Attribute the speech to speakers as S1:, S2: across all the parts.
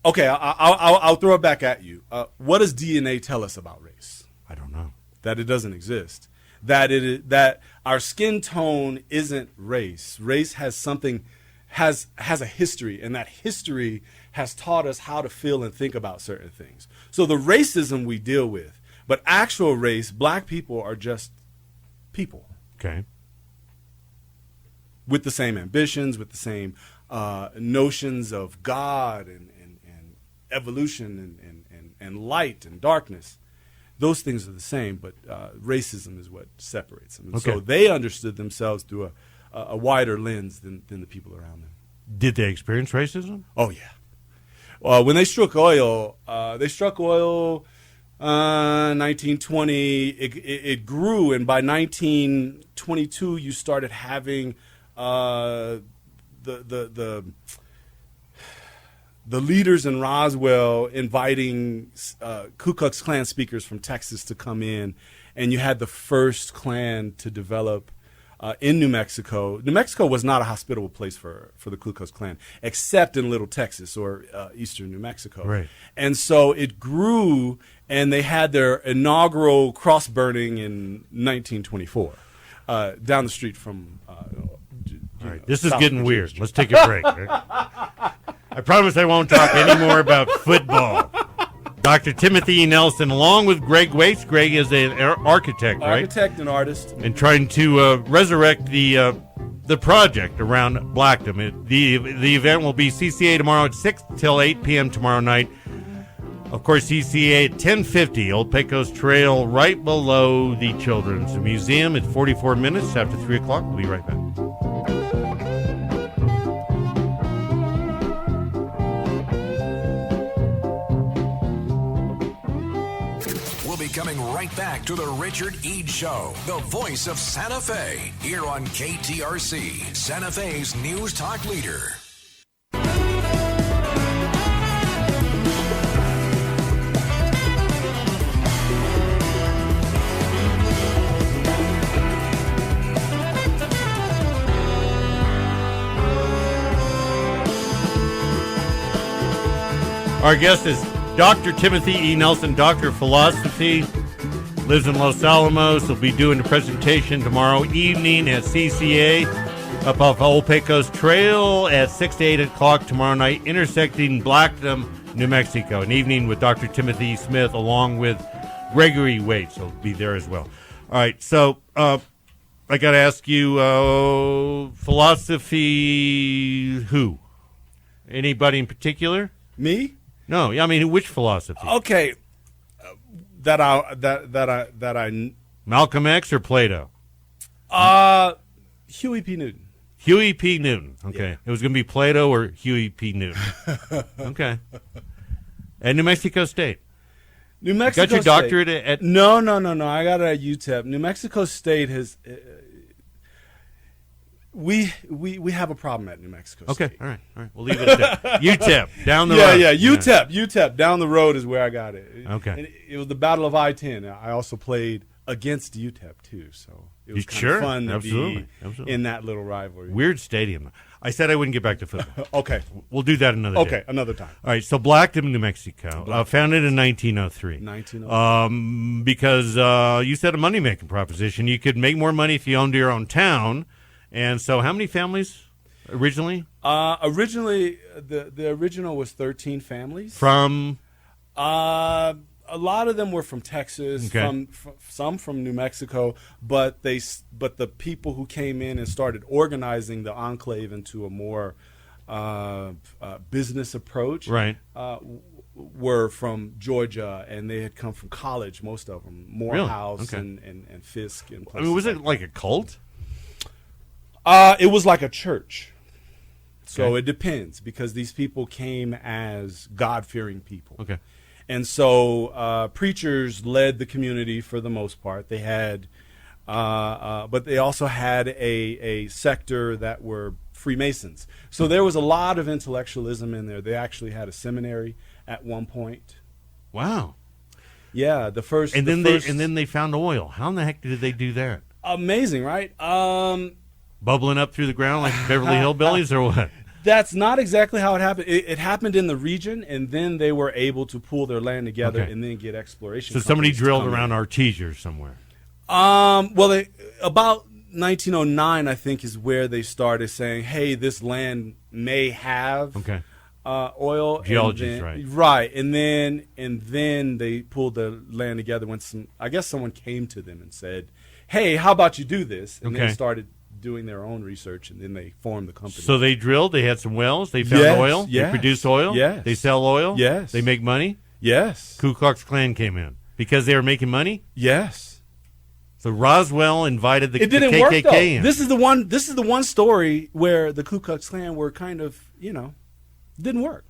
S1: Okay, I'll throw it back at you. What does DNA tell us about race?
S2: I don't know.
S1: That it doesn't exist. That our skin tone isn't race. Race has something, has a history, and that history has taught us how to feel and think about certain things. So the racism we deal with, but actual race, black people are just people.
S2: Okay.
S1: With the same ambitions, with the same notions of God and evolution and light and darkness. Those things are the same, but racism is what separates them. And
S2: Okay.
S1: so they understood themselves through a wider lens than the people around them.
S2: Did they experience racism?
S1: Oh, yeah. When they struck oil, 1920. It grew, and by 1922, you started having the leaders in Roswell inviting Ku Klux Klan speakers from Texas to come in, and you had the first Klan to develop in New Mexico. New Mexico was not a hospitable place for the Ku Klux Klan, except in Little Texas or eastern New Mexico.
S2: Right.
S1: And so it grew, and they had their inaugural cross burning in 1924 down the street from.
S2: All right, this is
S1: South
S2: getting
S1: Virginia
S2: weird.
S1: Street.
S2: Let's take a break. I promise I won't talk any more about football. Dr. Timothy E. Nelson, along with Greg Waits. Greg is an architect, right?
S1: Architect and artist.
S2: And trying to resurrect the project around Blackdom. The event will be CCA tomorrow at 6 till 8 p.m. tomorrow night. Of course, CCA at 1050 Old Pecos Trail, right below the Children's Museum. At 44 minutes after 3 o'clock. We'll be right back.
S3: We'll be coming right back to the Richard Eads Show, the voice of Santa Fe, here on KTRC, Santa Fe's News Talk Leader.
S2: Our guest is Dr. Timothy E. Nelson, Doctor of Philosophy, lives in Los Alamos. He'll be doing a presentation tomorrow evening at CCA up off Old Pecos Trail at 6 to 8 o'clock tomorrow night, intersecting Blackdom, New Mexico. An evening with Dr. Timothy Smith along with Gregory Waits. He'll be there as well. All right, so I got to ask you, philosophy who? Anybody in particular?
S1: Me?
S2: No, I mean, which philosophy?
S1: Okay, that I
S2: Malcolm X or Plato?
S1: Huey P. Newton.
S2: Huey P. Newton. Okay.
S1: Yeah.
S2: It was going to be Plato or Huey P. Newton. Okay. At New Mexico State.
S1: New Mexico
S2: Got your
S1: State.
S2: doctorate at
S1: No. I got it at UTEP. New Mexico State has. We have a problem at New Mexico
S2: Okay,
S1: State.
S2: all right. We'll leave it at that. UTEP, down the
S1: Yeah,
S2: road.
S1: UTEP. Down the road is where I got it.
S2: Okay.
S1: And it was the Battle of I-10. I also played against UTEP too, so it was kind
S2: Sure,
S1: of fun to
S2: absolutely.
S1: be in that little rivalry.
S2: Weird stadium. I said I wouldn't get back to football.
S1: Okay,
S2: We'll do that another day.
S1: another time.
S2: All right, so Blackdom, New Mexico, founded in 1903.
S1: 1903.
S2: Because you said a money-making proposition. You could make more money if you owned your own town. And so how many families originally?
S1: Originally, the original was 13 families.
S2: From?
S1: A lot of them were from Texas,
S2: Okay.
S1: some from New Mexico, but the people who came in and started organizing the enclave into a more business approach,
S2: Right.
S1: were from Georgia, and they had come from college, most of them, Morehouse
S2: Okay.
S1: and Fisk. And
S2: I mean, was
S1: places
S2: it like a cult?
S1: It was like a church. So
S2: Okay.
S1: it depends, because these people came as God-fearing people.
S2: Okay.
S1: And so preachers led the community for the most part. They had, but they also had a sector that were Freemasons. So there was a lot of intellectualism in there. They actually had a seminary at one point.
S2: Wow.
S1: Yeah, the first.
S2: And then
S1: first,
S2: they found oil. How in the heck did they do that?
S1: amazing, right?
S2: Bubbling up through the ground like Beverly Hillbillies or what?
S1: That's not exactly how it happened. It happened in the region, and then they were able to pool their land together
S2: Okay.
S1: and then get exploration.
S2: So somebody
S1: companies to
S2: drilled
S1: come
S2: around
S1: in.
S2: Artesia or somewhere.
S1: Well, about 1909, I think, is where they started saying, "Hey, this land may have
S2: Okay.
S1: oil." and
S2: Geology's
S1: then-
S2: right.
S1: and then they pulled the land together when I guess someone came to them and said, "Hey, how about you do this?" And
S2: Okay.
S1: they started doing their own research, and then they formed the company.
S2: So they drilled. They had some wells. They found
S1: Yes,
S2: oil.
S1: yes,
S2: They produce oil.
S1: yes.
S2: They sell oil.
S1: Yes.
S2: They make money.
S1: yes,
S2: Ku Klux Klan came in because they were making money.
S1: yes.
S2: So Roswell invited the
S1: It didn't
S2: KKK
S1: work though.
S2: in.
S1: This is the one story where the Ku Klux Klan were kind of, didn't work.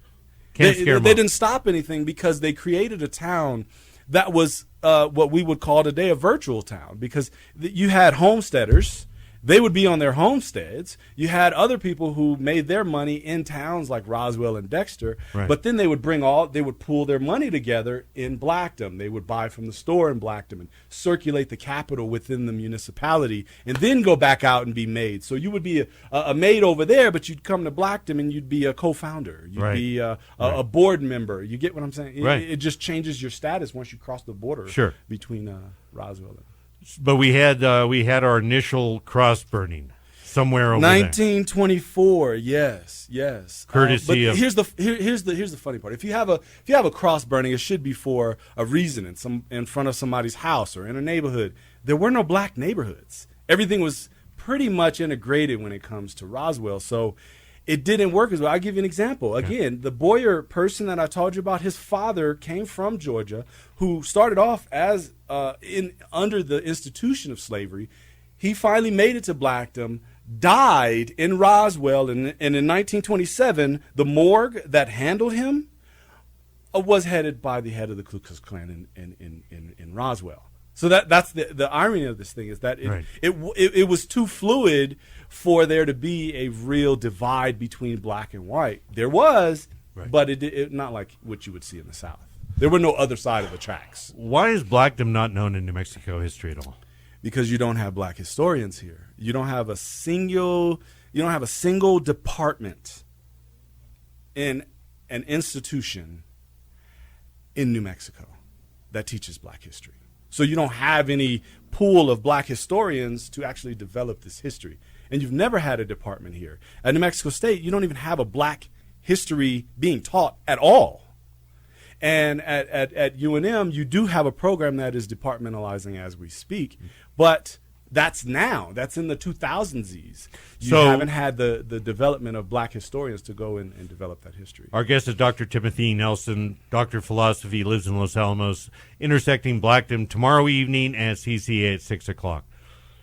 S2: Can't
S1: they
S2: scare 'em
S1: they
S2: off.
S1: didn't stop anything because they created a town that was what we would call today a virtual town, because you had homesteaders. They would be on their homesteads. You had other people who made their money in towns like Roswell and Dexter,
S2: Right.
S1: but then they would pool their money together in Blackdom. They would buy from the store in Blackdom and circulate the capital within the municipality, and then go back out and be maids. So you would be a maid over there, but you'd come to Blackdom and you'd be a co-founder. You'd
S2: Right.
S1: be a board member. You get what I'm saying?
S2: Right.
S1: It just changes your status once you cross the border
S2: Sure.
S1: between Roswell and
S2: But we had our initial cross burning somewhere over there.
S1: 1924. Yes.
S2: Courtesy
S1: but
S2: of-
S1: here's the funny part. If you have a cross burning, it should be for a reason in front of somebody's house or in a neighborhood. There were no black neighborhoods. Everything was pretty much integrated when it comes to Roswell. So it didn't work as well. I'll give you an example. Again, the Boyer person that I told you about, his father came from Georgia, who started off as under the institution of slavery. He finally made it to Blackdom, died in Roswell, and in 1927, the morgue that handled him was headed by the head of the Ku Klux Klan in Roswell. So that's the irony of this thing, is that
S2: Right.
S1: it was too fluid for there to be a real divide between black and white. There was,
S2: Right.
S1: but it not like what you would see in the South. There were no other side of the tracks,
S2: Why is Blackdom not known in New Mexico history at all?
S1: because you don't have black historians here. You don't have a single department in an institution in New Mexico that teaches black history. So you don't have any pool of black historians to actually develop this history. And you've never had a department here. At New Mexico State, you don't even have a black history being taught at all. And at UNM, you do have a program that is departmentalizing as we speak, but that's now. That's in the 2000s. You
S2: So-
S1: haven't had the development of black historians to go in and develop that history.
S2: Our guest is Dr. Timothy Nelson, Doctor of Philosophy, lives in Los Alamos, intersecting Blackdom tomorrow evening at CCA at 6 o'clock.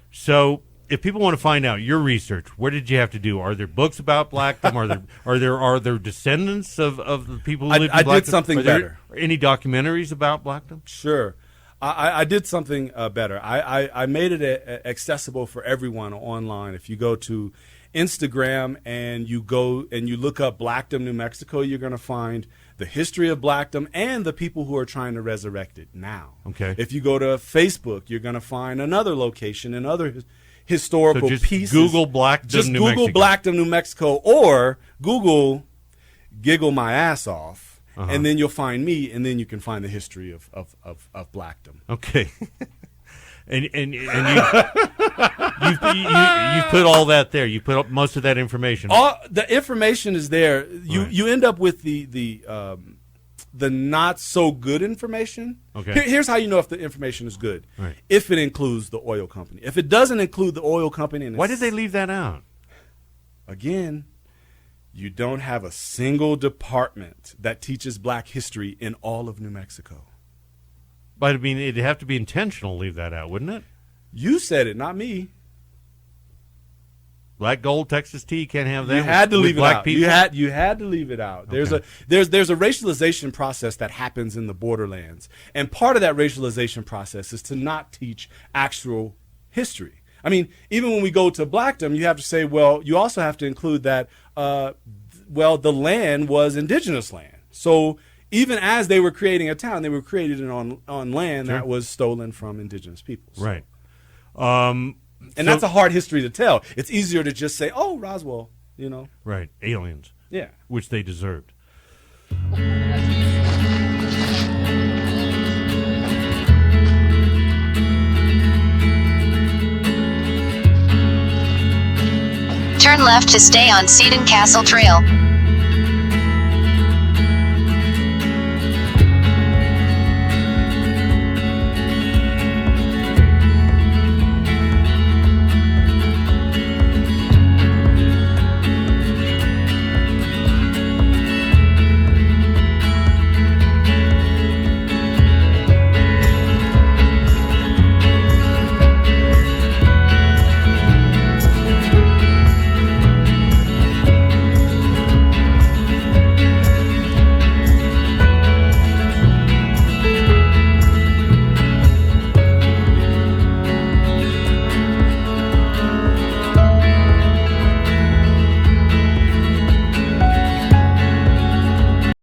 S2: So if people want to find out your research, what did you have to do? Are there books about Blackdom? Are there descendants of the people who lived in
S1: I did
S2: Blackdom?
S1: something
S2: Are there
S1: better.
S2: Any documentaries about Blackdom?
S1: Sure. I did something better. I made it accessible for everyone online. If you go to Instagram and you look up Blackdom, New Mexico, you're going to find the history of Blackdom and the people who are trying to resurrect it now.
S2: Okay.
S1: If you go to Facebook, you're going to find another location and other historical
S2: So just
S1: pieces.
S2: Google Blackdom,
S1: Just
S2: New
S1: Google
S2: Mexico.
S1: Blackdom, New Mexico, or Google Giggle My Ass Off. And then you'll find me, and then you can find the history of Blackdom.
S2: Okay. and you put all that there. You put up most of that information.
S1: All the information is there. You end up with the not so good information.
S2: Okay.
S1: Here's how you know if the information is good.
S2: Right.
S1: If it includes the oil company. If it doesn't include the oil company, and
S2: Why did they leave that out?
S1: Again, you don't have a single department that teaches black history in all of New Mexico.
S2: But I mean, it'd have to be intentional to leave that out, wouldn't it?
S1: You said it, not me.
S2: Black gold, Texas tea, can't have that.
S1: You had to
S2: with
S1: leave it
S2: black
S1: out.
S2: people?
S1: You had to leave it out. There's
S2: Okay.
S1: a racialization process that happens in the borderlands, and part of that racialization process is to not teach actual history. I mean, even when we go to Blackdom, you have to say, well, you also have to include that, the land was indigenous land. So even as they were creating a town, they were created on land that was stolen from indigenous peoples.
S2: Right.
S1: And that's a hard history to tell. It's easier to just say, oh, Roswell. you know?
S2: Right. Aliens,
S1: Yeah.
S2: which they deserved.
S4: Turn left to stay on Seaton Castle Trail.